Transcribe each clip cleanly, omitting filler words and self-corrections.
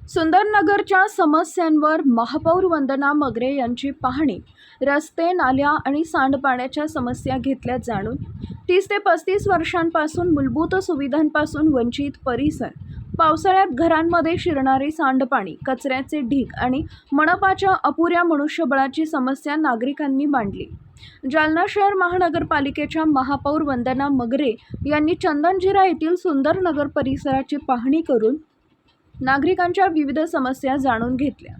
सुंदरनगरच्या समस्यांवर महापौर वंदना मगरे यांची पाहणी। रस्ते, नाल्या आणि सांडपाण्याच्या समस्या घेतल्या जाणून। 30 ते 35 वर्षांपासून मूलभूत सुविधांपासून वंचित परिसर, पावसाळ्यात घरांमध्ये शिरणारे सांडपाणी, कचऱ्याचे ढीग आणि मनपाच्या अपुऱ्या मनुष्यबळाची समस्या नागरिकांनी मांडली। जालना शहर महानगरपालिकेच्या महापौर वंदना मगरे यांनी चंदनजिरा येथील सुंदरनगर परिसराची पाहणी करून नागरिकांच्या विविध समस्या जाणून घेतल्या।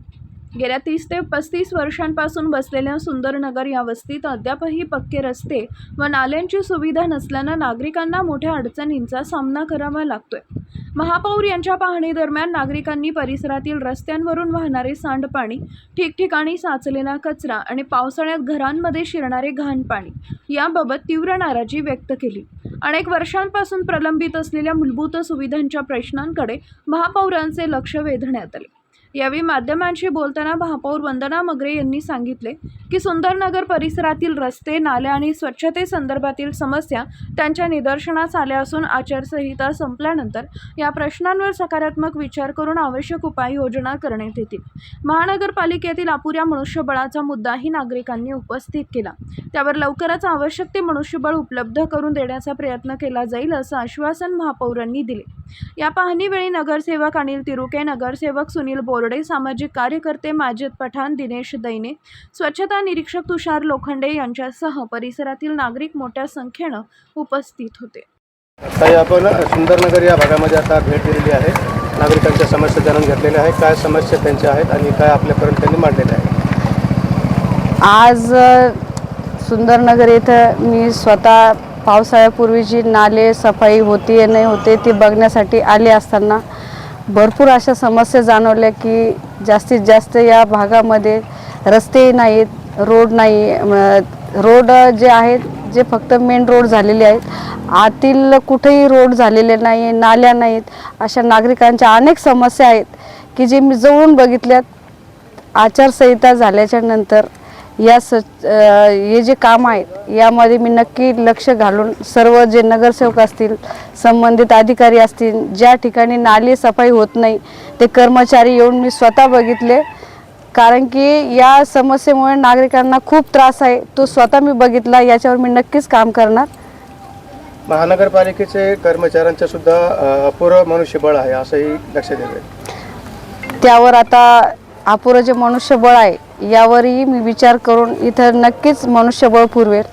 गेल्या 30 ते 35 वर्षांपासून बसलेल्या सुंदरनगर या वस्तीत अद्यापही पक्के रस्ते व नाल्यांची सुविधा नसल्यानं नागरिकांना मोठ्या अडचणींचा सामना करावा लागतोय। महापौर यांच्या पाहणीदरम्यान नागरिकांनी परिसरातील रस्त्यांवरून वाहणारे सांडपाणी, ठिकठिकाणी साचलेला कचरा आणि पावसाळ्यात घरांमध्ये शिरणारे घाण पाणी याबाबत तीव्र नाराजी व्यक्त केली। अनेक वर्षांपासून प्रलंबित असलेल्या मूलभूत सुविधांच्या प्रश्नांकडे महापौरांचे लक्ष वेधण्यात आले। यावेळी माध्यमांशी बोलताना महापौर वंदना मगरे यांनी सांगितले की सुंदरनगर परिसरातील रस्ते, नाल्या आणि स्वच्छतेसंदर्भातील समस्या त्यांच्या निदर्शनास आल्या असून आचारसंहिता संपल्यानंतर या प्रश्नांवर सकारात्मक विचार करून आवश्यक उपाययोजना करण्यात येतील। महानगरपालिकेतील अपुऱ्या मनुष्यबळाचा मुद्दाही नागरिकांनी उपस्थित केला। त्यावर लवकरच आवश्यक ते मनुष्यबळ उपलब्ध करून देण्याचा प्रयत्न केला जाईल असं आश्वासन महापौरांनी दिले। या पाहणीवेळी नगरसेवक अनिल तिरुके, नगरसेवक सुनील बोर्डे, सामाजिक कार्यकर्ते माजिद पठाण, दिनेश दैने, स्वच्छता निरीक्षक तुषार लोखंडे यांच्यासह परिसरातील नागरिक मोठ्या संख्येनं उपस्थित होते। ताई, आपण सुंदरनगर या भागामध्ये आता भेट दिलेली आहे, नागरिकांच्या समस्या जाणून घेतलेल्या आहे। काय समस्या त्यांच्या आहेत आणि काय आपल्यापर्यंत त्यांनी मांडलेल्या आहे? आज सुंदरनगर येथे मी स्वतः पावसाळ्यापूर्वी जी नाले सफाई होती नाही होते ती बघण्यासाठी आले असताना भरपूर अशा समस्या जाणवल्या की जास्तीत जास्त या भागामध्ये रस्ते नाहीत, रोड नाही, रोड जे आहेत जे फक्त मेन रोड झालेले आहेत, आतील कुठेही रोड झालेले नाही, नाल्या नाहीत। अशा नागरिकांच्या अनेक समस्या आहेत की जे मी जवळून बघितल्यात। आचारसंहिता झाल्याच्या नंतर हे जे काम आहेत यामध्ये मी नक्की लक्ष घालून सर्व जे नगरसेवक असतील, संबंधित अधिकारी असतील, ज्या ठिकाणी नाली सफाई होत नाही ते कर्मचारी येऊन मी स्वतः बघितले, कारण की या समस्येमुळे नागरिकांना खूप त्रास आहे, तो स्वतः मी बघितला। याच्यावर मी नक्कीच काम करणार। महानगरपालिकेचे कर्मचाऱ्यांचे सुद्धा अपुरं मनुष्यबळ आहे असंही लक्षात येते। त्यावर आता अपुरं जे मनुष्यबळ आहे यावरही मी विचार करून इथं नक्कीच मनुष्यबळ पुरवेल।